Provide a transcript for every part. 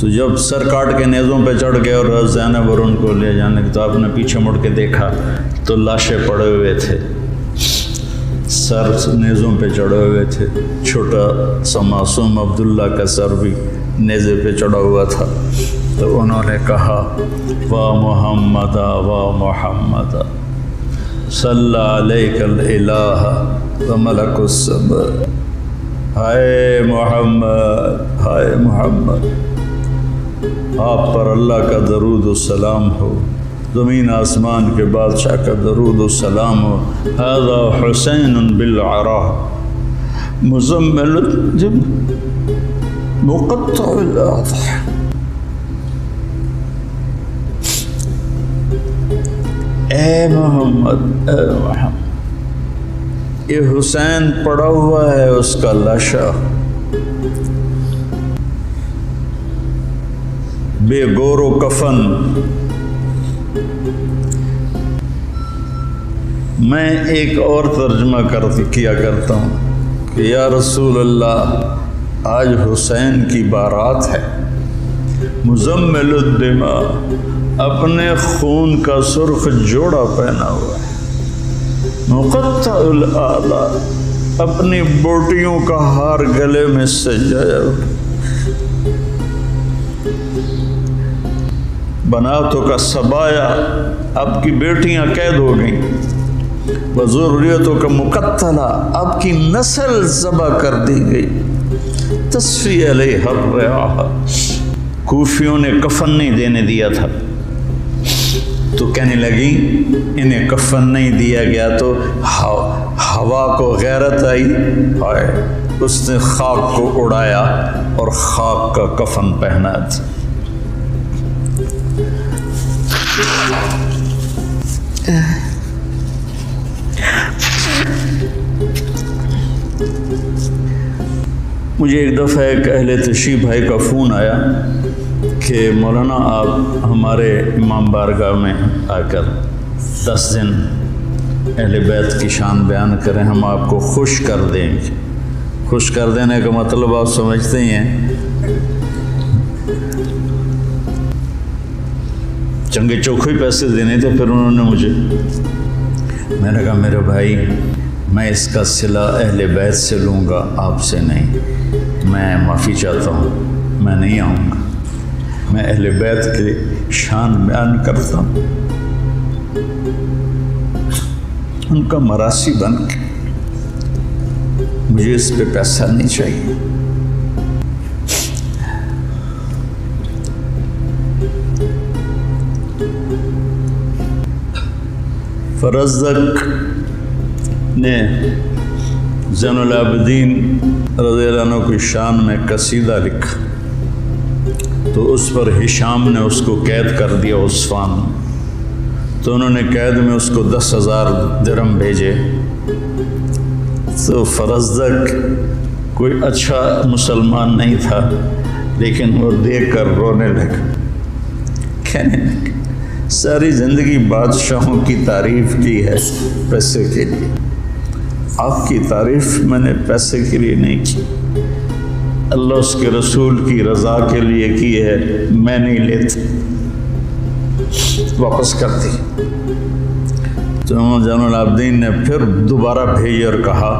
تو جب سر کاٹ کے نیزوں پہ چڑھ گئے اور زینب اور ان کو لے جانے تو آپ نے پیچھے مڑ کے دیکھا تو لاشیں پڑے ہوئے تھے، سر نیزوں پہ چڑھے ہوئے تھے، چھوٹا سا معصوم عبداللہ کا سر بھی نیزے پہ چڑھا ہوا تھا۔ تو انہوں نے کہا وا محمد وا محمد صلی علیک الالہ و ملک السماء، ہائے محمد ہائے محمد، آپ پر اللہ کا درود و سلام ہو، زمین آسمان کے بادشاہ کا درود و سلام ہو۔ ھذا حسین بالعراء مزمل مقطع الاضحى، اے محمد اے محمد، یہ حسین پڑا ہوا ہے اس کا لاشا، بے گور و کفن۔ میں ایک اور ترجمہ کیا کرتا ہوں کہ یا رسول اللہ آج حسین کی بارات ہے، مزمل الدماء، اپنے خون کا سرخ جوڑا پہنا ہوا ہے، مقطع الاعلیٰ، اپنی بوٹیوں کا ہار گلے میں سجایا ہوا، بناتوں کا سبایا، آپ کی بیٹیاں قید ہو گئیں، وذریتوں کا مقتلہ، آپ کی نسل ذبح کر دی گئی، تصفی علیہ الرعاہ، کوفیوں نے کفن نہیں دینے دیا تھا تو کہنے لگی انہیں کفن نہیں دیا گیا تو ہوا کو غیرت آئی، ہائے اس نے خاک کو اڑایا اور خاک کا کفن پہنا تھا۔ مجھے ایک دفعہ ایک اہل تشریف بھائی کا فون آیا کہ مولانا آپ ہمارے امام بارگاہ میں آ کر 10 دن اہل بیت کی شان بیان کریں، ہم آپ کو خوش کر دیں گے۔ خوش کر دینے کا مطلب آپ سمجھتے ہی ہیں، چنگے چوکھے پیسے دینے تھے۔ پھر انہوں نے مجھے، میں نے کہا میرے بھائی میں اس کا صلہ اہل بیت سے لوں گا، آپ سے نہیں، میں معافی چاہتا ہوں، میں نہیں آؤں گا، میں اہل بیت کی شان بیان کرتا ہوں، ان کا مراثی بن کے، مجھے اس پہ پیسہ نہیں چاہیے۔ فرزدق نے زین العابدین رضی اللہ عنہ کی شان میں قصیدہ لکھا تو اس پر ہشام نے اس کو قید کر دیا عثمان، تو انہوں نے قید میں اس کو 10,000 درہم بھیجے۔ تو فرزدق کوئی اچھا مسلمان نہیں تھا، لیکن وہ دیکھ کر رونے لگا، کہنے لگا ساری زندگی بادشاہوں کی تعریف کی ہے پیسے کے لیے، آپ کی تعریف میں نے پیسے کے لیے نہیں کی، اللہ اس کے رسول کی رضا کے لیے کی ہے، میں نہیں لیتا، واپس کر دی۔ تو زین العابدین نے پھر دوبارہ بھیجی اور کہا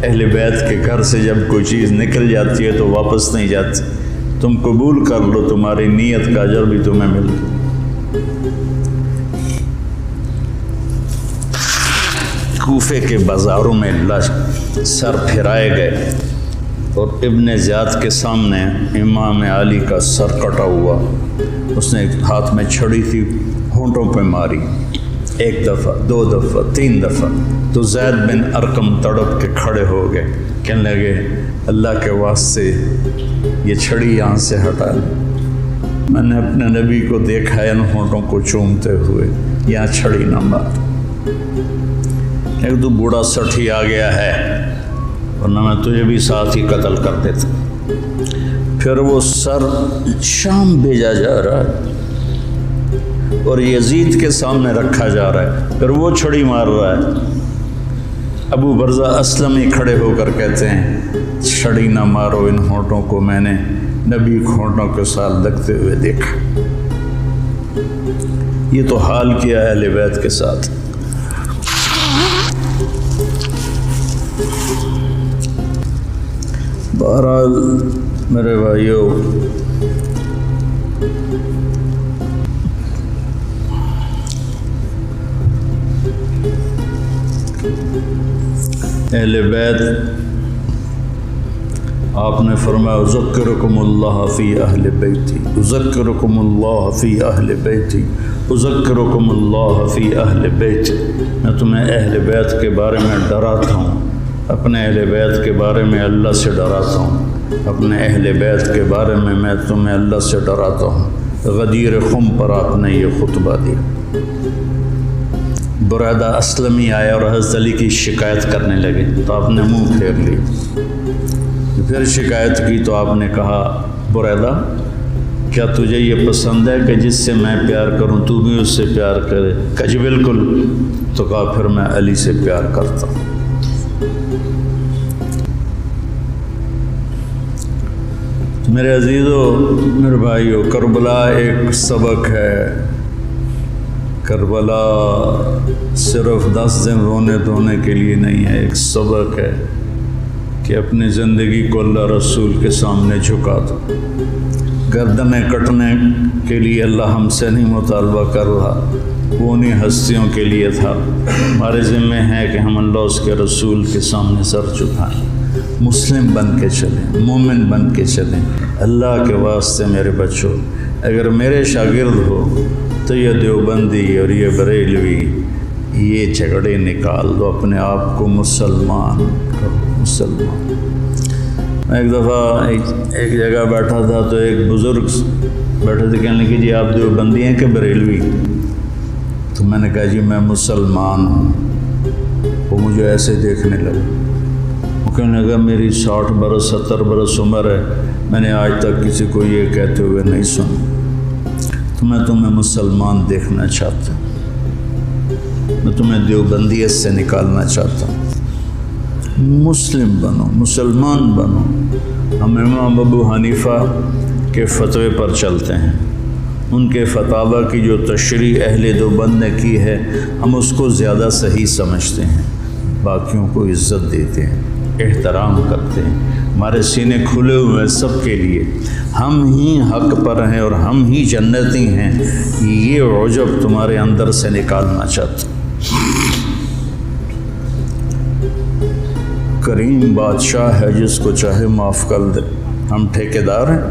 اہل بیت کے گھر سے جب کوئی چیز نکل جاتی ہے تو واپس نہیں جاتی، تم قبول کر لو، تمہاری نیت کا اجر بھی تمہیں مل گا۔ کوفے کے بازاروں میں سر پھرائے گئے اور ابن زیاد کے سامنے امام علی کا سر کٹا ہوا، اس نے ہاتھ میں چھڑی تھی، ہونٹوں پہ ماری، 1 دفعہ 2 دفعہ 3 دفعہ، تو زید بن ارقم تڑپ کے کھڑے ہو گئے، کہنے لگے اللہ کے واسطے یہ چھڑی یہاں سے ہٹا لیں، میں نے اپنے نبی کو دیکھا ہے ان ہونٹوں کو چومتے ہوئے، یہاں چھڑی نہ مار، ایک تو بوڑھا سٹھی آ گیا ہے، ورنہ میں تجھے بھی ساتھ ہی قتل کر دیتا۔ پھر وہ سر شام بھیجا جا رہا ہے اور یزید کے سامنے رکھا جا رہا ہے، پھر وہ چھڑی مار رہا ہے۔ ابو برزہ اسلمی کھڑے ہو کر کہتے ہیں چھڑی نہ مارو ان ہونٹوں کو، میں نے نبی کھونٹوں کے ساتھ لگتے ہوئے دیکھا۔ یہ تو حال کیا ہے اہل بیت کے ساتھ۔ بہرحال میرے بھائیوں، اہل بیت آپ نے فرمایا اذکرکم اللہ فی اہل بیتی، اذکرکم اللہ فی اہل بیتی، اذکرکم اللہ فی اہل بیتی۔ میں تمہیں اہل بیت کے بارے میں ڈراتا ہوں، اپنے اہل بیت کے بارے میں اللہ سے ڈراتا ہوں، اپنے اہل بیت کے بارے میں تمہیں اللہ سے ڈراتا ہوں۔ غدیر خم پر آپ نے یہ خطبہ دیا۔ بریدہ اسلمی آیا اور حضرت علی کی شکایت کرنے لگے تو آپ نے منہ پھیر لی۔ پھر شکایت کی تو آپ نے کہا بریدہ کیا تجھے یہ پسند ہے کہ جس سے میں پیار کروں تو بھی اس سے پیار کرے؟ کہا جی بالکل۔ تو کہا پھر میں علی سے پیار کرتا ہوں۔ میرے عزیزو، میرے بھائیو، کربلا ایک سبق ہے۔ کربلا صرف 10 دن رونے دھونے کے لیے نہیں ہے، ایک سبق ہے کہ اپنی زندگی کو اللہ رسول کے سامنے جھکا دو۔ گردنیں کٹنے کے لیے اللہ ہم سے نہیں مطالبہ کر رہا، وہ انہیں ہستیوں کے لیے تھا۔ ہمارے ذمہ ہے کہ ہم اللہ اس کے رسول کے سامنے سر جھکائیں، مسلم بن کے چلیں، مومن بن کے چلیں۔ اللہ کے واسطے میرے بچوں، اگر میرے شاگرد ہو تو یہ دیوبندی اور یہ بریلوی یہ جھگڑے نکال دو، اپنے آپ کو مسلمان کرو، مسلمان۔ میں ایک دفعہ ایک جگہ بیٹھا تھا تو ایک بزرگ بیٹھے تھے، کہنے لگے جی آپ دیوبندی ہیں کہ بریلوی؟ تو میں نے کہا جی میں مسلمان ہوں۔ وہ مجھے ایسے دیکھنے لگا، وہ کہنے لگا میری 60 برس 70 برس عمر ہے، میں نے آج تک کسی کو یہ کہتے ہوئے نہیں سنا، تو میں تمہیں مسلمان دیکھنا چاہتا ہوں، میں تمہیں دیوبندیت سے نکالنا چاہتا ہوں۔ مسلم بنو، مسلمان بنو۔ ہم امام ابو حنیفہ کے فتوے پر چلتے ہیں، ان کے فتاوی کی جو تشریح اہل دیوبند نے کی ہے ہم اس کو زیادہ صحیح سمجھتے ہیں، باقیوں کو عزت دیتے ہیں، احترام کرتے ہیں، ہمارے سینے کھلے ہوئے ہیں سب کے لیے، ہم ہی حق پر ہیں اور ہم ہی جنتی ہیں، یہ عجب تمہارے اندر سے نکالنا چاہتا ہوں۔ کریم بادشاہ ہے جس کو چاہے معاف کر دے، ہم ٹھیکیدار ہیں۔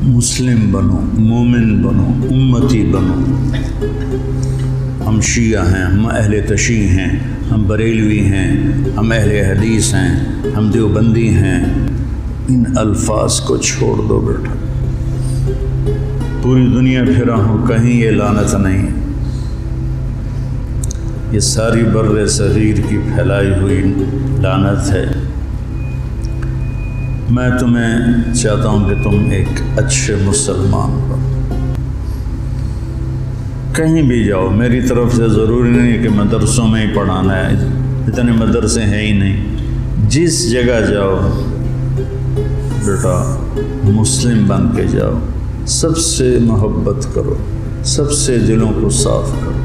مسلم بنو، مومن بنو، امتی بنو۔ ہم شیعہ ہیں، ہم اہل تشیع ہیں، ہم بریلوی ہیں، ہم اہل حدیث ہیں، ہم دیوبندی ہیں، ان الفاظ کو چھوڑ دو بیٹا۔ پوری دنیا پھرا ہوں، کہیں یہ لعنت نہیں، یہ ساری بر صغیر کی پھیلائی ہوئی لعنت ہے۔ میں تمہیں چاہتا ہوں کہ تم ایک اچھے مسلمان بنو، کہیں بھی جاؤ، میری طرف سے ضروری نہیں کہ مدرسوں میں ہی پڑھانا ہے، اتنے مدرسے ہیں ہی نہیں، جس جگہ جاؤ بیٹا مسلم بن کے جاؤ، سب سے محبت کرو، سب سے دلوں کو صاف کرو۔